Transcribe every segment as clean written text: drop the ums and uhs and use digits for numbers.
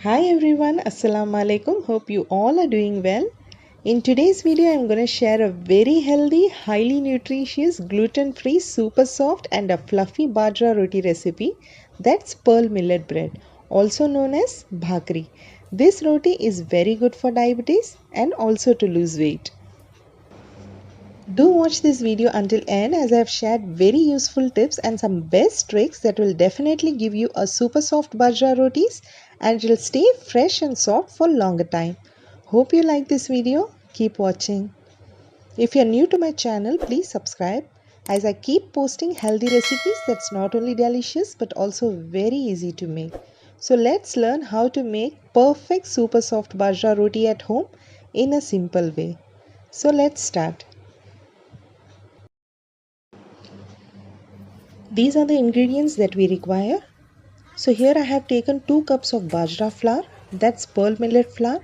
Hi everyone, Assalamu alaikum. Hope you all are doing well. In today's video, I'm going to share a very healthy, highly nutritious, gluten-free, super soft and a fluffy Bajra Roti recipe. That's pearl millet bread, also known as Bhakri. This roti is very good for diabetes and also to lose weight. Do watch this video until end as I have shared very useful tips and some best tricks that will definitely give you a super soft bajra rotis and it will stay fresh and soft for longer time. Hope you like this video. Keep watching. If you are new to my channel, please subscribe as I keep posting healthy recipes that's not only delicious but also very easy to make. So let's learn how to make perfect super soft bajra roti at home in a simple way. So let's start. These are the ingredients that we require. So here I have taken 2 cups of bajra flour, that's pearl millet flour,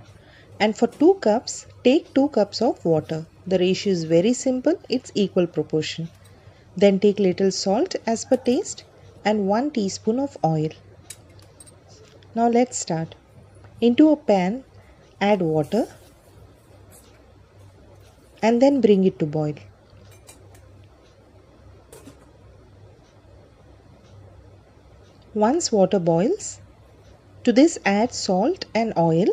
and for 2 cups take 2 cups of water. The ratio is very simple, it's equal proportion. Then take little salt as per taste and 1 teaspoon of oil. Now let's start. Into a pan add water and then bring it to boil. Once water boils, to this add salt and oil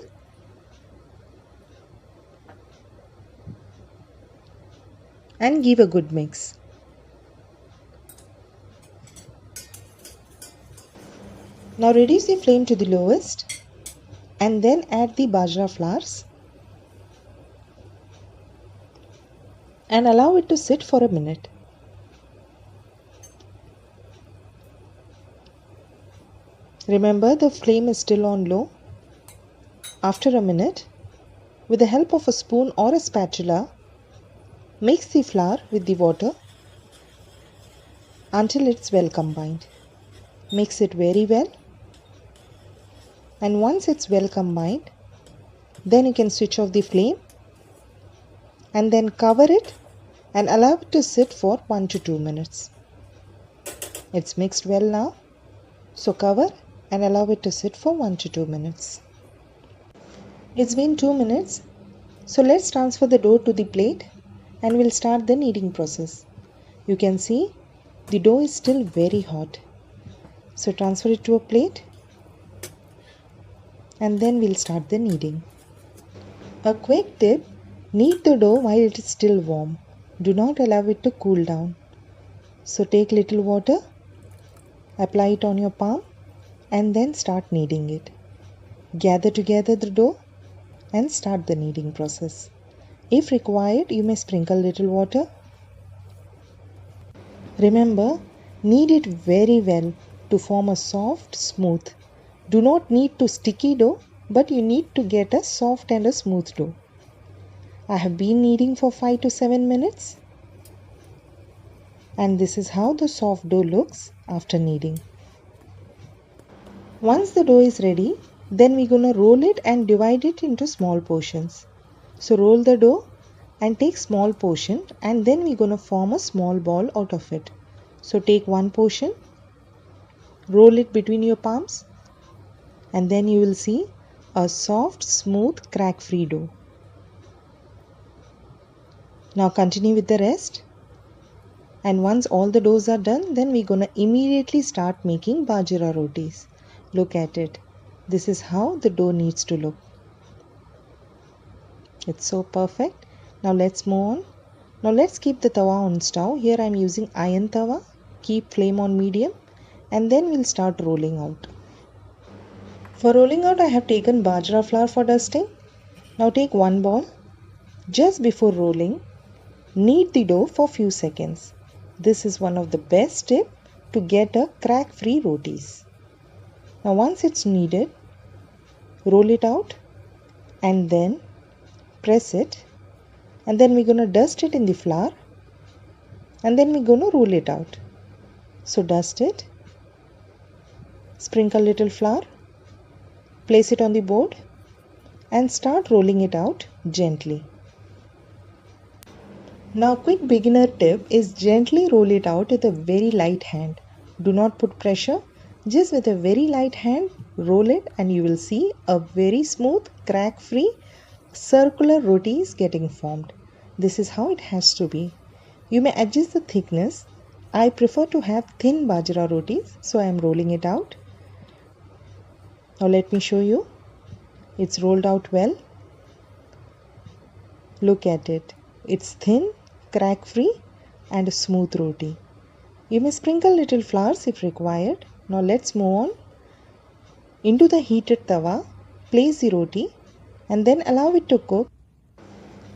and give a good mix. Now reduce the flame to the lowest and then add the bajra flours and allow it to sit for a minute. Remember, the flame is still on low. After a minute, with the help of a spoon or a spatula, mix the flour with the water until it's well combined. Mix it very well, and once it's well combined, then you can switch off the flame and then cover it and allow it to sit for 1 to 2 minutes. It's mixed well now, so cover and allow it to sit for 1 to 2 minutes. It's been 2 minutes, so let's transfer the dough to the plate and we'll start the kneading process. You can see the dough is still very hot, so transfer it to a plate and then we'll start the kneading. A quick tip, knead the dough while it is still warm. Do not allow it to cool down. So take little water, apply it on your palm and then start kneading it. Gather together the dough and start the kneading process. If required, you may sprinkle little water. Remember, knead it very well to form a soft, smooth. Do not knead to sticky dough, but you need to get a soft and a smooth dough. I have been kneading for 5 to 7 minutes. And this is how the soft dough looks after kneading. Once the dough is ready, then we're going to roll it and divide it into small portions. So roll the dough and take small portion and then we're going to form a small ball out of it. So take one portion, roll it between your palms and then you will see a soft, smooth, crack-free dough. Now continue with the rest. And once all the doughs are done, then we're going to immediately start making bajra rotis. Look at it. This is how the dough needs to look. It's so perfect. Now let's move on. Now let's keep the tawa on stove. Here I'm using iron tawa. Keep flame on medium and then we'll start rolling out. For rolling out, I have taken bajra flour for dusting. Now take one ball. Just before rolling, knead the dough for few seconds. This is one of the best tips to get a crack-free rotis. Now once it's kneaded, roll it out and then press it and then we're going to dust it in the flour and then we're going to roll it out. So dust it, sprinkle little flour, place it on the board and start rolling it out gently. Now quick beginner tip is gently roll it out with a very light hand. Do not put pressure, just with a very light hand roll it, and you will see a very smooth, crack-free, circular roti is getting formed. This is how it has to be. You may adjust the thickness. I prefer to have thin bajra rotis, so I am rolling it out. Now let me show you. It's rolled out well. Look at it. It's thin, crack-free and a smooth roti. You may sprinkle little flours if required. Now let's move on. Into the heated tawa, place the roti and then allow it to cook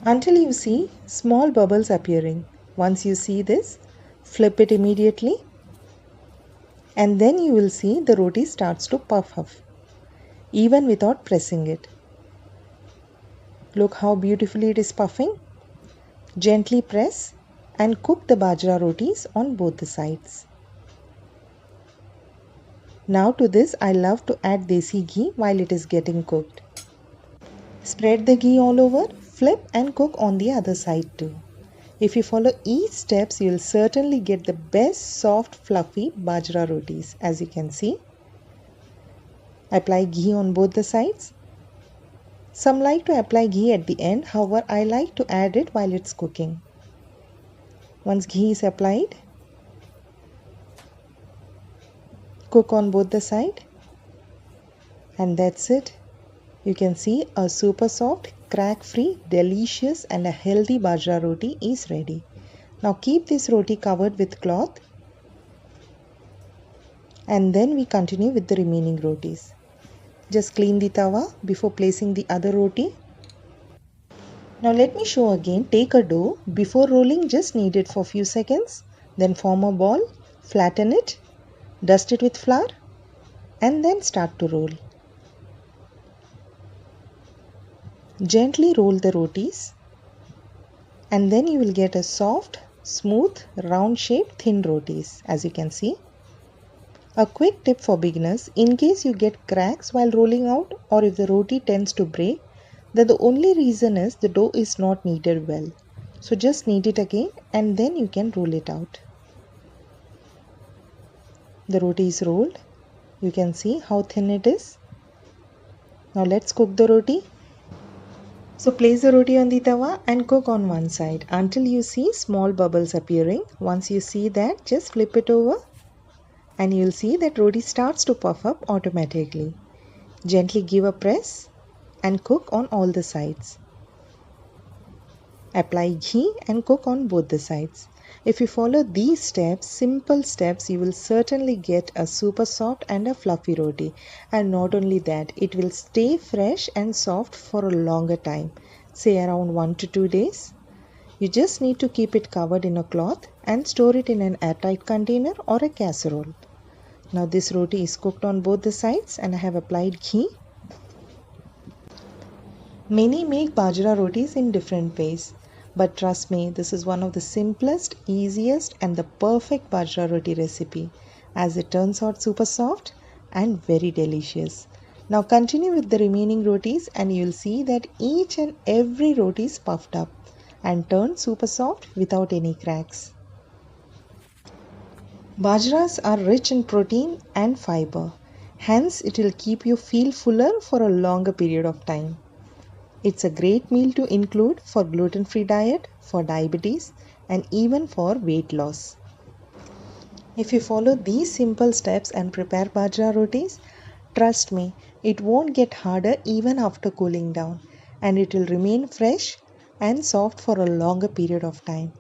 until you see small bubbles appearing. Once you see this, flip it immediately and then you will see the roti starts to puff up even without pressing it. Look how beautifully it is puffing. Gently press and cook the bajra rotis on both the sides. Now to this I love to add desi ghee while it is getting cooked. Spread the ghee all over, flip and cook on the other side too. If you follow each steps, you will certainly get the best soft fluffy bajra rotis. As you can see, apply ghee on both the sides. Some like to apply ghee at the end, however I like to add it while it's cooking. Once ghee is applied, cook on both the sides, and that's it. You can see a super soft, crack-free, delicious and a healthy bajra roti is ready. Now keep this roti covered with cloth and then we continue with the remaining rotis. Just clean the tawa before placing the other roti. Now let me show again. Take a dough. Before rolling, just knead it for few seconds. Then form a ball, flatten it, dust it with flour and then start to roll. Gently roll the rotis and then you will get a soft, smooth, round shaped thin rotis, as you can see. A quick tip for beginners: in case you get cracks while rolling out or if the roti tends to break, then the only reason is the dough is not kneaded well. So just knead it again and then you can roll it out. The roti is rolled. You can see how thin it is. Now let's cook the roti. So place the roti on the tawa and cook on one side until you see small bubbles appearing. Once you see that, just flip it over and you will see that roti starts to puff up automatically. Gently give a press and cook on all the sides. Apply ghee and cook on both the sides. If you follow these steps, simple steps, you will certainly get a super soft and a fluffy roti. And not only that, it will stay fresh and soft for a longer time, say around 1 to 2 days. You just need to keep it covered in a cloth and store it in an airtight container or a casserole. Now this roti is cooked on both the sides and I have applied ghee. Many make bajra rotis in different ways, but trust me, this is one of the simplest, easiest and the perfect bajra roti recipe, as it turns out super soft and very delicious. Now continue with the remaining rotis and you will see that each and every roti is puffed up and turned super soft without any cracks. Bajras are rich in protein and fiber, hence it will keep you feel fuller for a longer period of time. It's a great meal to include for gluten-free diet, for diabetes and even for weight loss. If you follow these simple steps and prepare bajra rotis, trust me, it won't get harder even after cooling down and it will remain fresh and soft for a longer period of time.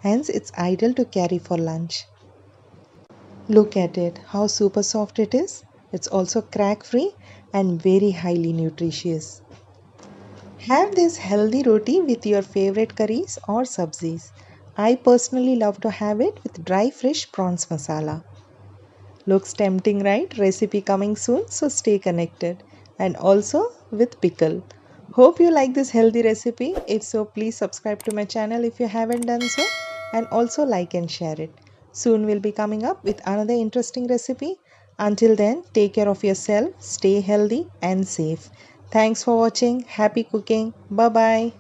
Hence it's ideal to carry for lunch. Look at it, how super soft it is. It's also crack-free and very highly nutritious. Have this healthy roti with your favorite curries or sabzis. I personally love to have it with dry fish prawns masala. Looks tempting, right? Recipe coming soon, so stay connected. And also with pickle. Hope you like this healthy recipe. If so, please subscribe to my channel if you haven't done so. And also like and share it. Soon we'll be coming up with another interesting recipe. Until then, take care of yourself, stay healthy and safe. Thanks for watching. Happy cooking. Bye-bye.